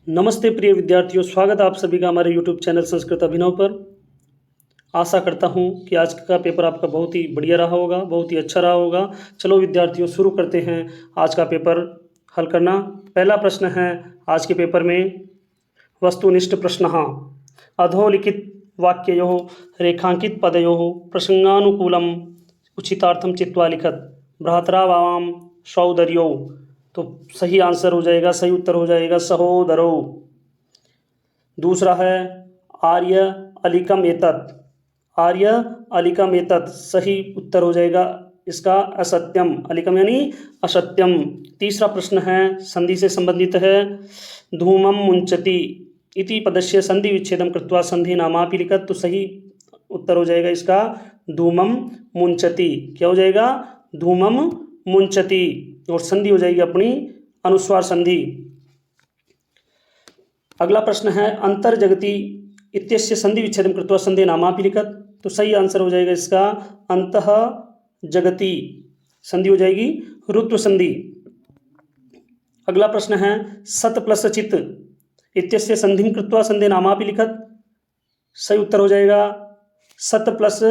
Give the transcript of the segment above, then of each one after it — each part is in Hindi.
नमस्ते प्रिय विद्यार्थियों, स्वागत है आप सभी का हमारे YouTube चैनल संस्कृत अभिनव पर। आशा करता हूँ कि आज का पेपर आपका बहुत ही बढ़िया रहा होगा, बहुत ही अच्छा रहा होगा। चलो विद्यार्थियों, शुरू करते हैं आज का पेपर हल करना। पहला प्रश्न है आज के पेपर में वस्तुनिष्ठ प्रश्नः अधोलिखित वाक्ययोः रेखांकित पदयोः प्रसंगानुकूलम् उचितार्थं चित्वा लिखत भ्रातरा वाम सहोदर्यो। तो सही आंसर हो जाएगा, सही उत्तर हो जाएगा सहोदरो। दूसरा है आर्य अलिकम एतत्, आर्य अलिकम एतत्, सही उत्तर हो जाएगा इसका असत्यम, अलिकम यानी असत्यम। तीसरा प्रश्न है संधि से संबंधित है, धूमम मुंचति इति पदस्य संधि विच्छेदम कृत्वा संधि नामापि लिखत। तो सही उत्तर हो जाएगा इसका धूमम मुंचति। क्या हो जाएगा? धूमम मुंचति, और संधि हो जाएगी अपनी अनुस्वार संधि। अगला प्रश्न है अंतर्जगति इत्यस्य संधि विच्छेदम कृत्वा संधि नामापि लिखत। तो सही आंसर हो जाएगा इसका अंतः जगति, संधि हो जाएगी रुत्व संधि। अगला प्रश्न है सत प्लस चित इत्यस्य संधिम कृत्वा संधि नामापि लिखत। सही उत्तर हो जाएगा सत प्लस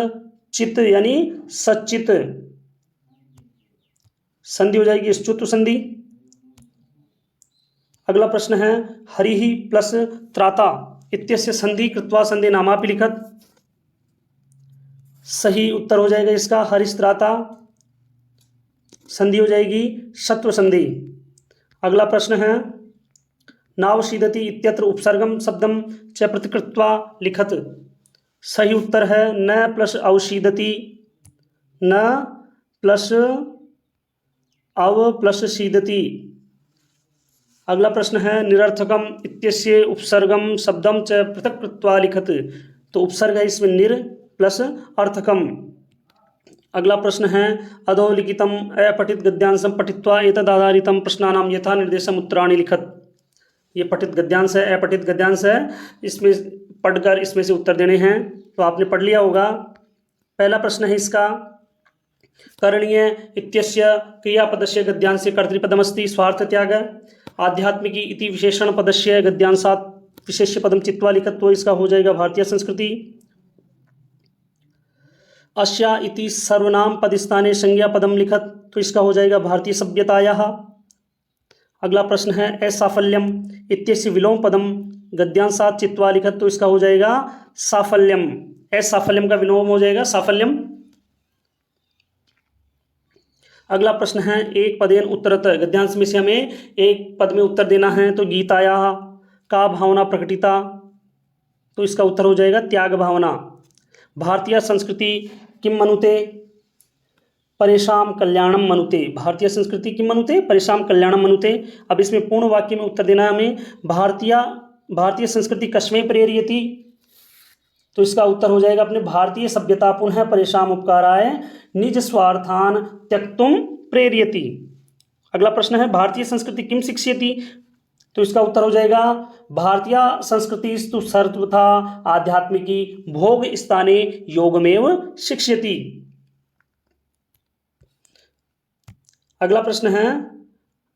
चित यानी सचित, संधि हो जाएगी स्तुत्व संधि। अगला प्रश्न है हरिः प्लस त्राता इत्यस्य संधि कृत्वा संधि नामापि लिखत। सही उत्तर हो जाएगा इसका हरिस्त्राता, संधि हो जाएगी सत्व संधि। अगला प्रश्न है नावशीदति इत्यत्र उपसर्गम शब्दम च प्रतिकृत्वा लिखत। सही उत्तर है न प्लस अवशीदति, न प्लस अव प्लस शीदति। अगला प्रश्न है निरर्थकम इत्यस्य उपसर्गम शब्दम च पृथक कृत्वा लिखत। तो उपसर्ग है इसमें निर प्लस अर्थकम। अगला प्रश्न है अधोलिखितम अपठित गद्यांशम पठित्वा एतदाधारितम प्रश्नानाम यथा निर्देशम उत्तराणि लिखत। ये पठित गद्यांश है, अपठित गद्यांश है, इसमें पढ़कर इसमें से उत्तर देने हैं। तो आपने पढ़ लिया होगा। पहला प्रश्न है इसका करणीय इत्यस्य क्रियापदस्य गद्यांशे कर्तृपदमस्ति स्वार्थ त्याग, आध्यात्मिकी इति विशेषण पदस्य गद्यांशात् विशेष्य पदम चित्वा लिखत। तो इसका हो जाएगा भारतीय संस्कृति। अस्या इति सर्वनाम पदस्थाने संज्ञा पदम लिखत। तो इसका हो जाएगा भारतीय सभ्यतायाः। अगला प्रश्न है असाफल्यम इत्यस्य विलोम पदम गद्यांशात् चित्वा लिखत। तो इसका हो जाएगा साफल्यम, असाफल्यम का विलोम हो जाएगा साफल्यम। अगला प्रश्न है एक पदेन उत्तरत, गद्यांश में से हमें एक पद में उत्तर देना है। तो गीताया का भावना प्रकटिता। तो इसका उत्तर हो जाएगा त्याग भावना। भारतीय संस्कृति किम मनुते परेशान कल्याणम मनुते। भारतीय संस्कृति किम मनुते परेशान कल्याणम मनुते। अब इसमें पूर्ण वाक्य में उत्तर देना है हमें। भारतीय संस्कृति कस्मै प्रेरयति। तो इसका उत्तर हो जाएगा अपने भारतीय सभ्यता पुनः परेशान उपकाराय निज स्वार्थान त्यक्तुम प्रेरयति। अगला प्रश्न है भारतीय संस्कृति किम शिक्षयति। तो इसका उत्तर हो जाएगा भारतीय संस्कृतिस्तु सर्वथा आध्यात्मिकी भोग स्थाने योगमेव शिक्षयति। अगला प्रश्न है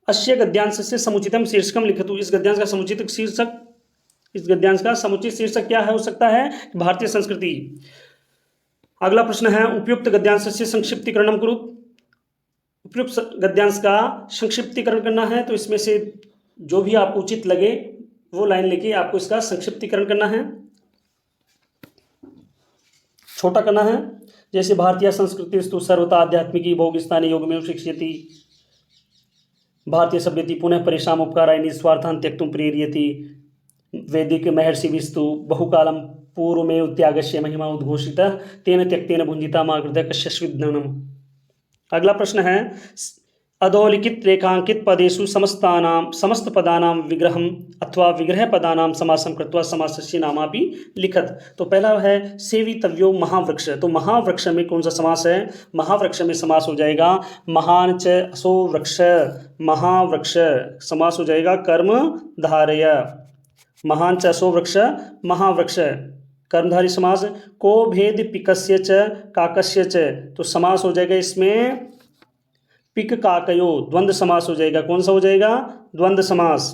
अस्य गद्यांश से समुचितम शीर्षकम लिखतु। इस गद्यांश का समुचित शीर्षक, इस गद्यांश का समुचित शीर्षक क्या है हो सकता है? भारतीय संस्कृति। अगला प्रश्न है उपयुक्त गद्यांश से संक्षिप्तीकरणम कुरु। उपयुक्त गद्यांश का संक्षिप्तीकरण करना है। तो इसमें से जो भी आपको उचित लगे वो लाइन लेके आपको इसका संक्षिप्तीकरण करना है, छोटा करना है। जैसे भारतीय संस्कृति स्तु सर्वथा आध्यात्मिकी भोग स्थानीय योग में शिक्षयति, भारतीय सभ्यति पुनः परेशान उपकाराय निस्वार्थान त्यक्तुम प्रेरयति, वैदिक महर्षि विस्तु बहुकालम पूर्व में त्यागस्य महिमा उद्घोषिता तेन त्यक्तेन भुंजिता माकृत कश्यस्विज्ञानम। अगला प्रश्न है अधोलिखित रेखांकित पदेषु समस्त पदानां विग्रहम अथवा विग्रह पदानां समासं कृत्वा समासस्य नामापि लिखत। तो पहला है सेवितव्यो महावृक्ष। तो महावृक्ष में कौन सा समास है? महावृक्ष में समास हो जाएगा महान च असो वृक्ष। महावृक्ष समास हो जाएगा कर्म धारय। महान च असो वृक्ष महावृक्ष कर्मधारी समास। को भेद पिकस्य च काकस्य च। तो समास हो जाएगा इसमें पिक काकयो, द्वंद्व समास हो जाएगा। कौन सा हो जाएगा? द्वंद्व समास।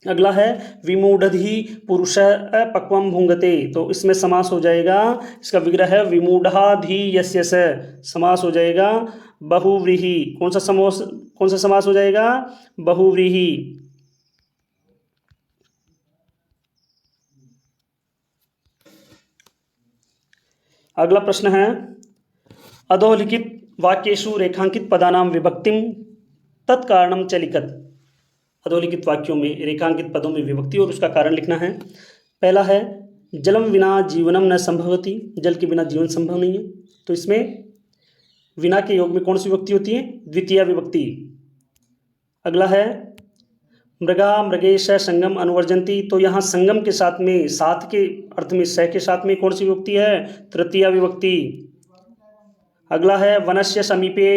अगला है विमूढ़धि पुरुष पक्वम भुंगते, तो इसमें समास हो जाएगा, इसका विग्रह है विमूढ़ाधि यस्य से, समास हो जाएगा बहुव्रीहि। कौन सा समास हो जाएगा? बहुव्रीहि। अगला प्रश्न है अधोलिखित वाक्येषु रेखांकित पदानाम विभक्तिम तत्कारणम च लिखत। अधोलिखित वाक्यों में रेखांकित पदों में विभक्ति और उसका कारण लिखना है। पहला है जलम विना जीवनम न संभवति, जल के बिना जीवन संभव नहीं है, तो इसमें विना के योग में कौन सी विभक्ति होती है? द्वितीय विभक्ति। अगला है मृगा मृगेश संगम अनुवर्जंती, तो यहाँ संगम के साथ में, साथ के अर्थ में, स के साथ में कौन सी विभक्ति है? तृतीय विभक्ति। अगला है वनस्य समीपे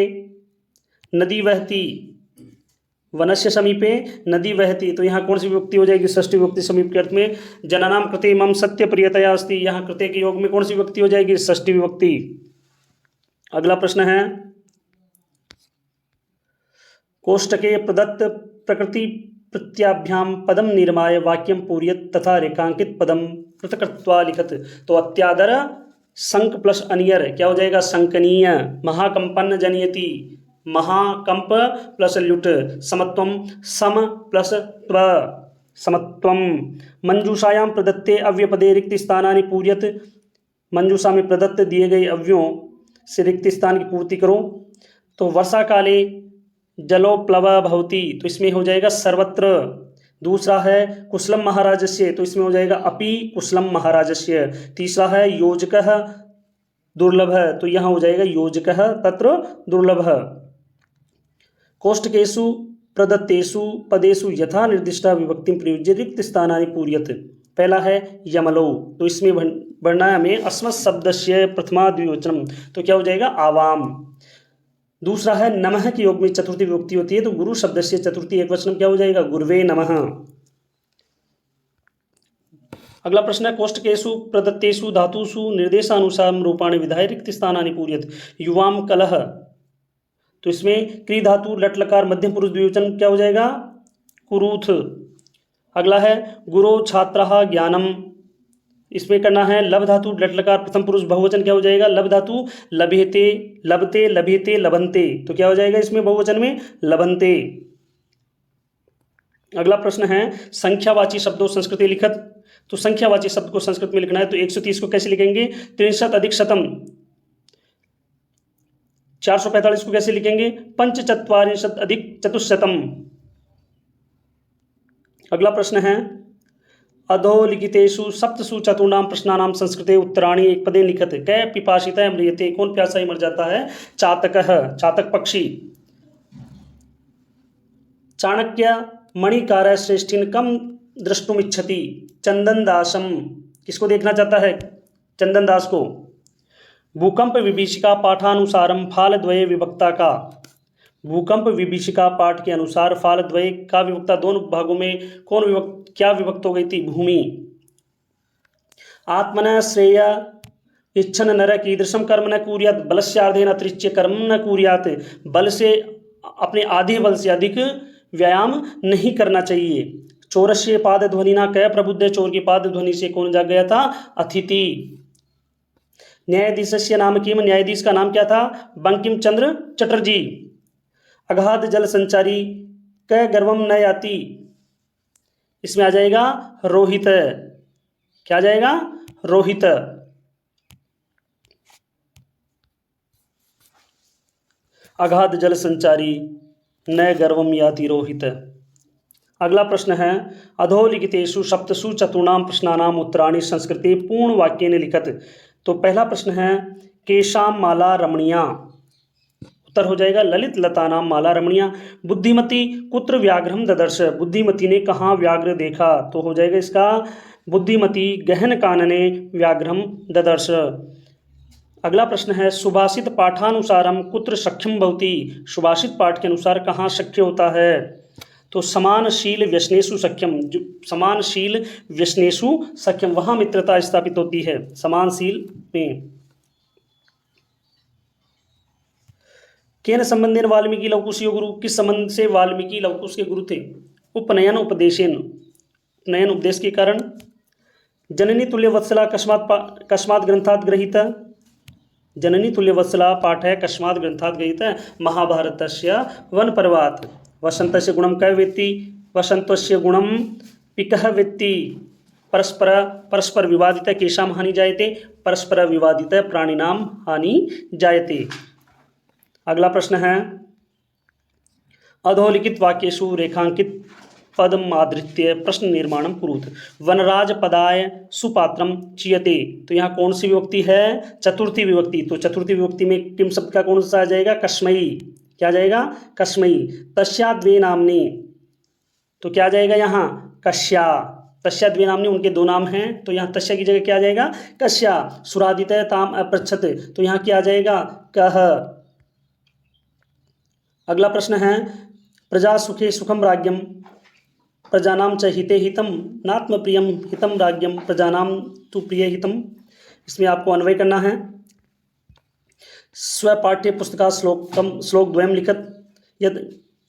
नदी वहती, वनस्य समीपे नदी वहती, तो यहाँ कौन सी विभक्ति हो जाएगी? षष्ठी विभक्ति समीप के अर्थ में। जनानाम कृते मम सत्य प्रियतया अस्ति, यहाँ कृते के योग में कौन सी विभक्ति हो जाएगी? षष्ठी विभक्ति। अगला प्रश्न है कोष्टके प्रदत्त प्रकृति प्रत्याभ्याम पदम निर्माय वाक्यम पूर्यत तथा रेखांकित पदम पृथक्त्वा लिखत, तो अत्यादर संक प्लस अनियर क्या हो जाएगा? संकनीय। महाकंपन जनयति, महाकंप प्लस ल्युट। समत्वम सम प्लस त्व, समत्वम। मंजूषायाम प्रदत्ते अव्यपदे रिक्त स्थानानि पूर्यत, मंजूषा में प्रदत्त दिए गए अव्यों से रिक्त स्थान की पूर्ति करो। तो वर्षा काले जलोप्लव भवति, तो इसमें हो जाएगा सर्वत्र। दूसरा है कुशलम महाराजस्य, तो इसमें हो जाएगा अपि कुशलम महाराजस्य। तीसरा है योजकः दुर्लभः, तो यहाँ हो जाएगा योजकः तत्र दुर्लभः। कोष्टकेषु प्रदत्तेषु पदेषु यथा निर्दिष्टा विभक्तिं प्रयुज्य रिक्त स्थानानि पूर्यत। पहला है यमलो, तो इसमें वर्णाया में अस्मत् शब्दस्य प्रथमा द्विवचनम, तो क्या हो जाएगा? आवाम। दूसरा है नमः के योग में चतुर्थी विभक्ति होती है, तो गुरु शब्द से चतुर्थी एक वचन क्या हो जाएगा? गुरुवे नमः। अगला प्रश्न है कोष्टकेषु प्रदत्तेषु धातुषु निर्देशानुसार रूपाणि विधाय रिक्त स्थानानि पूर्यत। युवाम कलह, तो इसमें क्री धातु लट लकार मध्यम पुरुष द्विवचन क्या हो जाएगा? कुरूथ। अगला है गुरो छात्रः ज्ञानम, इसमें करना है लब धातु लट लकार प्रथम पुरुष बहुवचन क्या हो जाएगा? लब धातु लभेते लभते लभेते लभंते, तो क्या हो जाएगा इसमें बहुवचन में? लभंते। अगला प्रश्न है संख्यावाची शब्दों संस्कृति लिखत, तो संख्यावाची शब्द को संस्कृत में लिखना है, तो 130 को कैसे लिखेंगे? 63 अधिक शतम। 445 को कैसे लिखेंगे? पंचचत्वारिंशत् अधिक चतुश्शतम। अगला प्रश्न है अधोलिखितेषु सप्तसु चतुर्णाम प्रश्नानाम संस्कृते उत्तराणि एक पदे लिखत। कै पिपासितः म्रियते, कौन प्यासा ही मर जाता है? चातकः, चातक पक्षी। चाणक्य मणिकार श्रेष्ठिन कम द्रष्टुमिच्छति, चंदन दासम, किसको देखना चाहता है? चंदन दास को। भूकंप विभीषिका पाठानुसारम फालद्वये विभक्ता का, भूकंप विभीषिका पाठ के अनुसार फालद्वय का विभक्ता दोनों भागों में क्या विभक्त हो गई थी? भूमि। आत्मन श्रेय इच्छन नर कीदृशम कर्म न कुर्यात्, बलस्यार्धेन अतिरिच्य कर्म न कुर्यात्, बल से अपने आधे बल से अधिक व्यायाम नहीं करना चाहिए। चोरस्य पाद ध्वनिना कै प्रबुद्ध, चोर की पाद ध्वनि से कौन जाग गया था? अतिथि। न्यायाधीशस्य नाम किम, न्यायाधीश का नाम क्या था? बंकिम चंद्र चटर्जी। अगाध जल संचारी क गर्वम न याति, इसमें आ जाएगा रोहित। क्या आ जाएगा? रोहित। अगाध जल संचारी न गर्वम याति रोहित। अगला प्रश्न है अधोलिखितेषु सप्तसु चतुर्णाम प्रश्नानाम उत्तराणि संस्कृते पूर्ण वाक्येन लिखत। तो पहला प्रश्न है केशाम माला रमणीया, उत्तर हो जाएगा ललित लता नाम माला रमणीया। बुद्धिमती कुत्र व्याघ्रम ददर्श, बुद्धिमती ने कहाँ व्याघ्र देखा? तो हो जाएगा इसका बुद्धिमती गहन कानने व्याघ्रम ददर्श। अगला प्रश्न है सुभाषित पाठानुसारम कुत्र सख्यम भवति, सुभाषित पाठ के अनुसार कहाँ सख्य होता है? तो समानशील व्यसनेषु सख्यम, जो समानशील व्यसनेषु सख्यम, वहाँ मित्रता स्थापित होती है समानशील में। केन संबंधेन वाल्मीकि लवकुशयो गुरु, किस संबंध से वाल्मीकि लवकुश के गुरु थे? उपनयन उपदेशेन, नयन उपदेश के कारण। जननी तुल्यवत्सला कस्मात् ग्रंथात् गृहीता। जननी तुल्यवत्सला पाठः कस्मात् ग्रंथात् गृहीतः महाभारतस्य वनपर्वात्। वसन्तस्य गुणं कः वेत्ति? वसन्तस्य गुणं पिकः वेत्ति। परस्पर विवादितः केषां हानि जायते? परस्पर विवादितः प्राणिनां हानि जायते। अगला प्रश्न है, अधोलिखित वाक्येषु रेखांकित पदम आधृत्य प्रश्न निर्माणम कुरुत। वनराज पदाय सुपात्रम चीयते। तो यहाँ कौन सी विभक्ति है? चतुर्थी विभक्ति। तो चतुर्थी विभक्ति में किम शब्द का कौन सा आ जाएगा? कस्मई। क्या जाएगा? कस्मई। तस्या द्वे नामनी। तो क्या जाएगा यहाँ? कस्या। तस्या द्वे नामनी, उनके दो नाम हैं, तो यहाँ तस्या की जगह क्या आ जाएगा? कस्या। सुरादितः ताम अपृच्छत। तो यहाँ क्या आ जाएगा? कह। अगला प्रश्न है, प्रजा सुखे सुखम राज्ञम प्रजानाम च हिते हितम नात्म प्रियम हितम राज्ञम प्रजानाम तु प्रिय हितम। इसमें आपको अन्वय करना है। स्वपाठ्य पुस्तका श्लोक द्वयम लिखत यद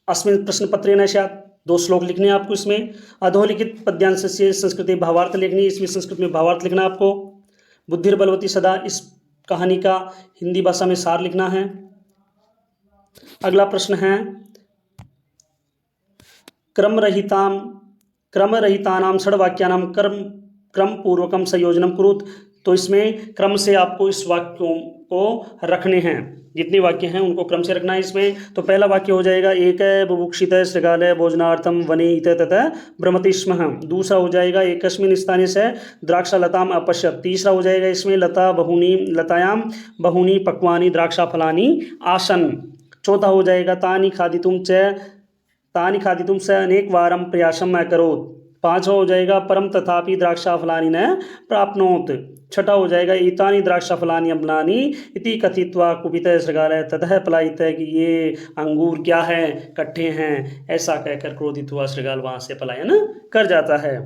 अस्मिन् प्रश्न पत्रे न स्यात्। 2 श्लोक लिखने हैं आपको इसमें। अधोलिखित पद्यांश से संस्कृत भावार्थ लिखनी है। इसमें संस्कृत में भावार्थ लिखना है आपको। बुद्धिर्बलवती सदा, इस कहानी का हिंदी भाषा में सार लिखना है। अगला प्रश्न है, क्रमरहितानां षड्वाक्यानां क्रम पूर्वकम संयोजनम कुरुत। तो इसमें क्रम से आपको इस वाक्यों को रखने हैं। जितने वाक्य हैं उनको क्रम से रखना है इसमें। तो पहला वाक्य हो जाएगा, एक बुभुक्षित शृगालय भोजनार्थम वने इत ततः भ्रमति स्म। दूसरा हो जाएगा, एकस्मिन् स्थाने से द्राक्षालताम अपश्यत्। तीसरा हो जाएगा इसमें, लतायाम बहूनि पक्वानि द्राक्षाफलानि आसन। चौथा हो जाएगा, तानि खादितुं स अनेकवारं प्रयासम् अकरोत्। पांचवा हो जाएगा, परम तथापि द्राक्षाफलानि न प्राप्नोत्। छठा हो जाएगा, एतानि द्राक्षाफलानि अम्लानि इति कथित्वा कुपितः शृगालयः ततः पलायितः कि ये अंगूर क्या है? कट्ठे हैं। ऐसा कहकर क्रोधित हुआ शृगाल वहां से पलायन कर जाता है।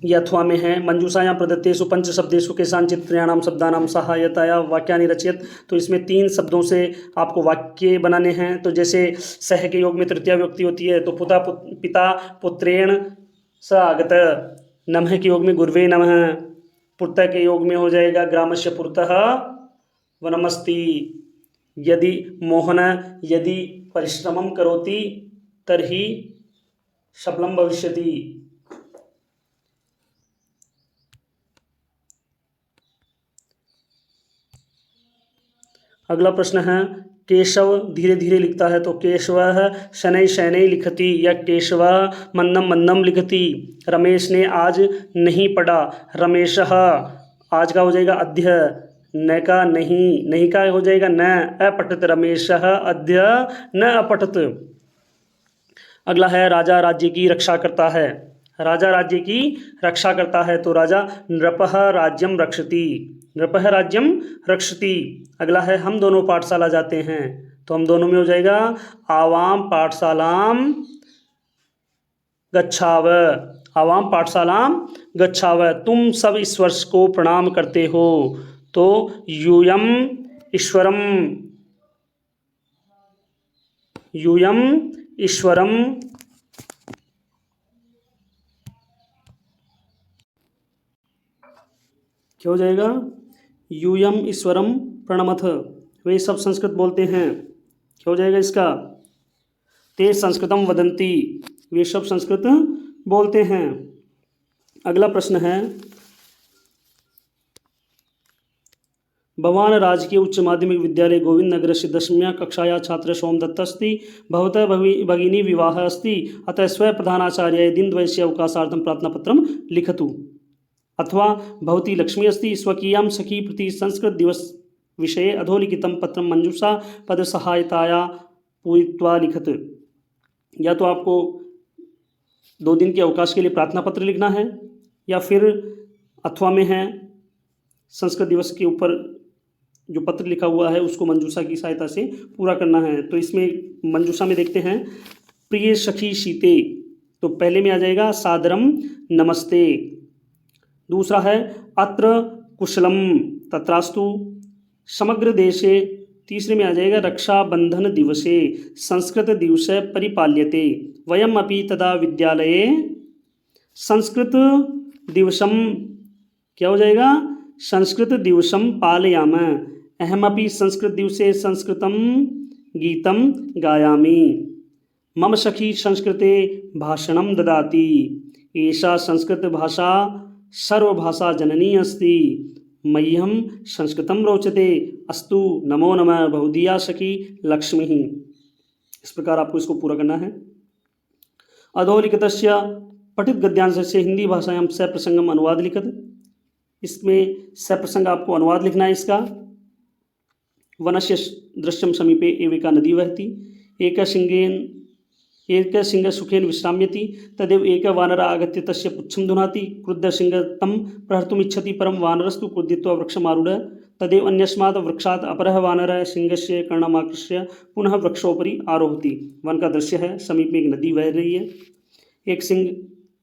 ये अथवा में है, मंजूषायां प्रदत्तेषु पंच शब्देषु केषांचित् त्रयाणां शब्दानां सहायताया वाक्यानि रचयत। तो इसमें 3 शब्दों से आपको वाक्य बनाने हैं। तो जैसे सह के योग में तृतीया विभक्ति होती है, तो पिता पुत्रेण स आगत। नमः के योग में गुर्वे नमः। पुत्र के योग में हो जाएगा, ग्रामस्य पुरतः वनमस्ति। यदि मोहन यदि परिश्रमं करोति तर्हि सफलं भविष्यति। अगला प्रश्न है, केशव धीरे धीरे लिखता है। तो केशवः शनैः शनैः लिखति या केशवः मंदम मंदम लिखति। रमेश ने आज नहीं पढ़ा। रमेशः आज का हो जाएगा अद्य। न का नहीं का हो जाएगा न। अपठत रमेशः अद्य न अपठत। अगला है, राजा राज्य की रक्षा करता है। राजा राज्य की रक्षा करता है। तो राजा नृपः राज्यम रक्षति। नृपः राज्यम रक्षति। अगला है, हम दोनों पाठशाला जाते हैं। तो हम दोनों में हो जाएगा, आवाम पाठशालाम गच्छाव। आवाम पाठशालाम गच्छाव। तुम सब इस वर्ष को प्रणाम करते हो। तो यूयम ईश्वरम क्या हो जाएगा? यूयम ईश्वरम प्रणमथ। वे सब संस्कृत बोलते हैं। क्या हो जाएगा इसका? ते संस्कृतम वदंती। वे सब संस्कृत बोलते हैं। अगला प्रश्न है, भवान राजकीय उच्च माध्यमिक विद्यालय गोविंद नगर से 10वीं कक्षाया छात्र सोमदत्त अस्ति। भवतः भगिनी विवाह अस्ति, अतः स्व प्रधानाचार्याय दिनद्वयस्य अवकाशार्थं प्रार्थनापत्रं लिखतु। अथवा भवती लक्ष्मी अस्ति, स्वकीयां सखी प्रति संस्कृत दिवस विषये अधोलिखितं पत्रं मंजूषा पद सहायताया पूरित्वा लिखत। या तो आपको 2 दिन के अवकाश के लिए प्रार्थना पत्र लिखना है, या फिर अथवा में है संस्कृत दिवस के ऊपर जो पत्र लिखा हुआ है उसको मंजूषा की सहायता से पूरा करना है। तो इसमें मंजूषा में देखते हैं, प्रिय सखी सीते। तो पहले में आ जाएगा सादरम नमस्ते। दूसरा है, अत्र कुशलम तत्रास्तु। समग्र देशे तीसरे में आ जाएगा रक्षाबंधन दिवसे संस्कृत दिवस परिपाल्यते वयम अपि तदा विद्यालये संस्कृत दिवसम, क्या हो जाएगा, संस्कृत दिवसम पालयाम, अहमपि संस्कृत दिवसे संस्कृतं गीतं गायामि, मम सखी संस्कृते भाषणं ददाति, एषा संस्कृत भाषा सर्वभाषा जननी अस्ति, मह्यम संस्कृतं रोचते, अस्तु नमो नमः बहुधिया सखी लक्ष्मी। इस प्रकार आपको इसको पूरा करना है। अधोलिखितस्य पठित गद्यांशस्य हिंदी भाषायां सप्रसंगम अनुवाद लिखत, इसमें सप्रसंग आपको अनुवाद लिखना है इसका। वनस्य दृश्यम समीपे एविका नदी वहति, एक सुखेन विश्राम्यति, तदेव एक वानर आगत्य तस्य पुच्छं धुनाति, क्रुद्ध सिंह तं प्रहर्तुमिच्छति, परं वानरस्तु क्रुद्धित्वा वृक्षमारूढ, तदेव अन्यस्मात् वृक्षात् अपरः वानरः सिंहस्य कर्णमाकृष्य पुनः वृक्षोपरि आरोहति। वन का दृश्य है, समीप में एक नदी बह रही है, एक सिंह,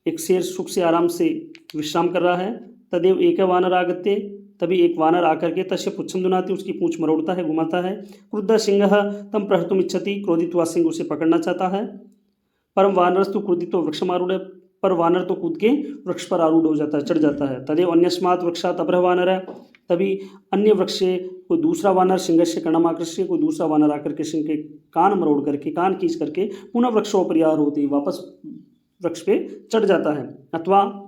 एक शेर सुख से आराम से विश्राम कर रहा है। तदेव एक वानर आगत्य, तभी एक वानर आकर के तस्य पुच्छम दुनाति, उसकी पूंछ मरोड़ता है, घुमाता है। क्रुद्ध सिंह तम प्रहर्तुम इच्छति, क्रोधित हुआ सिंह उसे पकड़ना चाहता है। परम वानरस्तु क्रोधितो वृक्षमारूढ़, पर वानर तो कूद के वृक्ष पर आरूढ़ हो जाता है, चढ़ जाता है। तदेव अन्यस्मात् वृक्षात् अपरः वानर, तभी अन्य वृक्ष से कोई दूसरा वानर सिंह से कर्णमाकृष्य, कोई दूसरा वानर आकर के सिंह के कान मरोड़ करके, कान खींच करके पुनः वृक्षोपरि आरोहति, वापस वृक्ष पे चढ़ जाता है। अथवा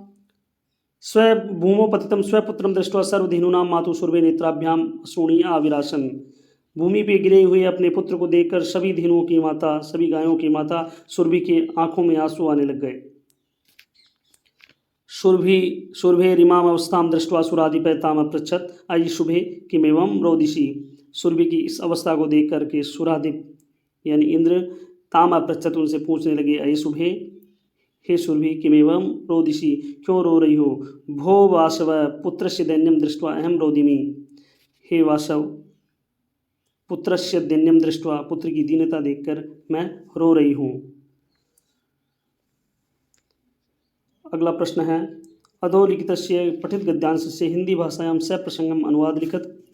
स्व भूमो पतितम स्वपुत्रम दृष्ट्वा सर्वधेनूनां मातु सुरभि नेत्राभ्याम अश्रुणी आविरासन, भूमि पे गिरे हुए अपने पुत्र को देखकर सभी धेनुओं की माता, सभी गायों की माता सुरभि के आंखों में आंसू आने लग गए। सुरभे रिमाम अवस्थाम दृष्ट्वा सुराधिपैताम अपृच्छत अयि शुभे किमेवं रोदिषि, सुरभि की इस अवस्था को देख करके सुराधिप यानी इंद्र ताम अपृच्छत, उनसे पूछने लगे, अयि शुभे, हे सुरभि, किमेवं रोदिषि, क्यों रो रही हो। भो वासव पुत्रस्य दैन्यम दृष्ट्वा अहम रोदिमि, हे वासव, पुत्रस्य दैन्यम दृष्ट्वा, पुत्र की दीनता देखकर मैं रो रही हूँ। अगला प्रश्न है, अधोलिखितस्य पठित गद्यांशस्य हिंदी भाषायां सप्रसंगम अनुवाद लिखत।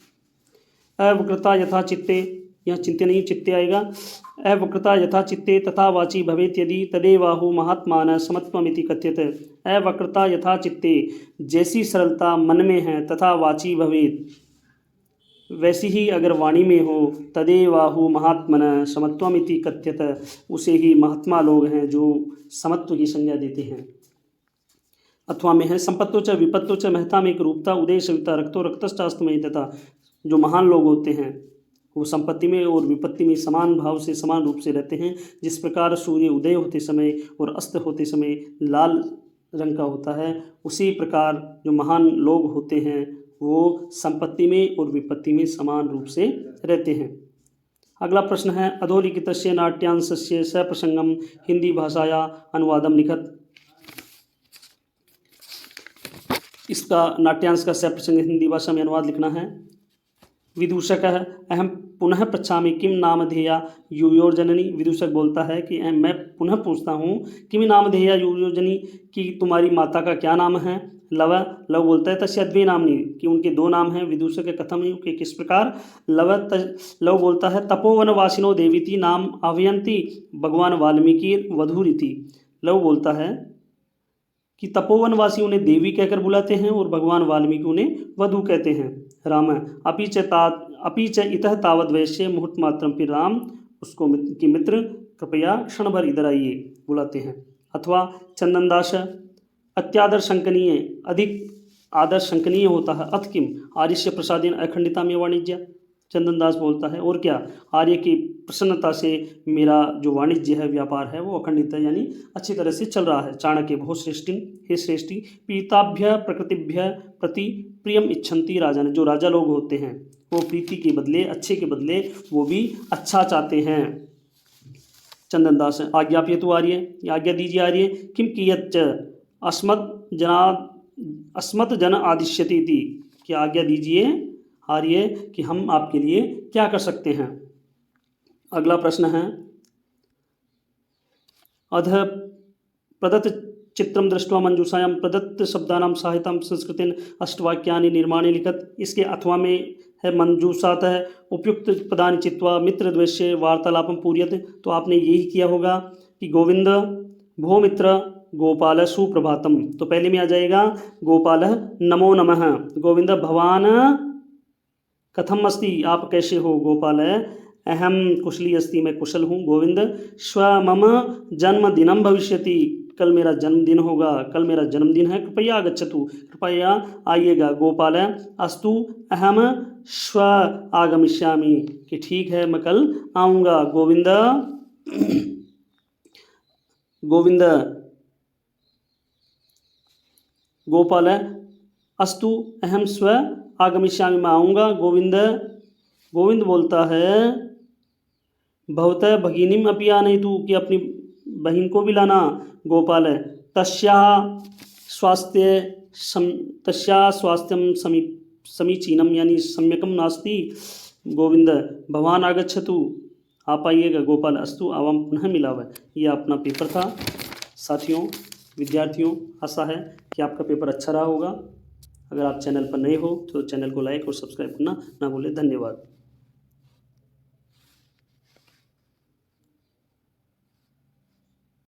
अवकृता यथा चित्ते, यह चिंत्य नहीं चित्ते आएगा, अवकृता यथा चित्ते तथा वाची भवेत् यदि तदेवाहु महात्मान समत्वमिति कथ्यते। अवकृता यथा चित्ते, जैसी सरलता मन में है तथा वाची भवेत्, वैसी ही अगर वाणी में हो, तदेवाहु महात्मन समत्वमिति कथ्यते, उसे ही महात्मा लोग हैं जो समत्व की संज्ञा देते हैं। अथवा में है संपत्तो च विपत्तो च महता में एक रूपता उदय सविता रक्तो रक्तश्चास्तमयी, तथा जो महान लोग होते हैं वो संपत्ति में और विपत्ति में समान भाव से समान रूप से रहते हैं। जिस प्रकार सूर्य उदय होते समय और अस्त होते समय लाल रंग का होता है, उसी प्रकार जो महान लोग होते हैं वो संपत्ति में और विपत्ति में समान रूप से रहते हैं। अगला प्रश्न है, अधोलिखितस्य नाट्यांशस्य सप्रसंगम हिंदी भाषाया अनुवादम लिखत। इसका नाट्यांश का सप्रसंग हिंदी भाषा में अनुवाद लिखना है। विदूषकः अहम पुनः पृच्छामि किम नामधेया यूयोर्जननी, विदूषक बोलता है कि मैं पुनः पूछता हूँ किम नामधेया यूयोर्जनी, कि तुम्हारी माता का क्या नाम है। लव बोलता है तस्य द्वे नामनी, कि उनके दो नाम हैं। विदूषक कथम कि किस प्रकार। लव बोलता है तपोवनवासिनो देवीति नाम आह्वयन्ति भगवान वाल्मीकि वधूरिति। लव बोलता है कि तपोवनवासी उन्हें देवी कहकर बुलाते हैं और भगवान वाल्मीकि उन्हें वधू कहते हैं। राम अपि च इतः तावद वैश्य मुहूर्त मात्रम, फिर राम उसको कि मित्र कृपया क्षण भर इधर आइए बुलाते हैं। अथवा चंदनदास अत्यादर शंकनीय, अधिक आदर शंकनीय होता है। अथ किम आर्यस्य प्रसादेन अखंडिता में वाणिज्य, चंदनदास बोलता है और क्या, आर्य की प्रसन्नता से मेरा जो वाणिज्य है, व्यापार है, वो अखंडित है, यानी अच्छी तरह से चल रहा है। चाणक्य बहुत श्रेष्ठी, हे श्रेष्ठी, पीताभ्य प्रकृतिभ्य प्रति प्रियम इच्छन्ति राजन, जो राजा लोग होते हैं वो प्रीति के बदले, अच्छे के बदले वो भी अच्छा चाहते हैं। चंदनदास आज्ञाप्य तो आर्य, आज्ञा दीजिए आर्य, किम कियच्च अस्मत् जन आदिश्यति थी, क्या आज्ञा दीजिए आर्य कि हम आपके लिए क्या कर सकते हैं। अगला प्रश्न है, अध प्रदत्त चित्रम दृष्ट्वा मंजूषायां प्रदत्त शब्दानां सहायतां संस्कृतेन अष्टवाक्यानि निर्माणे लिखत। इसके अथवा में है मंजूषात है उपयुक्त पदानि चित्वा मित्रद्वैष्ये वार्तालापम पूर्यत। तो आपने यही किया होगा कि गोविंद भो मित्र गोपाल सुप्रभातम। तो पहले में आ जाएगा गोपाल नमो नमः, गोविंद भवान कथम अस्ति, आप कैसे हो, गोपाल अहम कुशली अस्ति, मैं कुशल हूँ, गोविंद श्व मम जन्मदिनम भविष्यति, कल मेरा जन्मदिन होगा, कल मेरा जन्मदिन है, कृपया आगच्छतु, कृपया आइएगा, गोपाल अस्तु अहम श्व आगमिष्यामि, कि ठीक है मैं कल आऊँगा, गोविंद गोविंद गोपाल अस्तु अहम स्व आगमिष्यामि, मैं आऊँगा, गोविंद गोविंद बोलता है भवतः भगिनीम अपि आनयतु, कि अपनी बहन को भी लाना, गोपाल तस्याः स्वास्थ्यम समीचीनम यानी सम्यकम नास्ति, गोविंद भवान आगच्छतु, आप आइएगा, गोपाल अस्तु आवाम पुनः मिलावै। यह अपना पेपर था साथियों, विद्यार्थियों, आशा है कि आपका पेपर अच्छा रहा होगा। अगर आप चैनल पर नए हो तो चैनल को लाइक और सब्सक्राइब करना ना भूलें। धन्यवाद।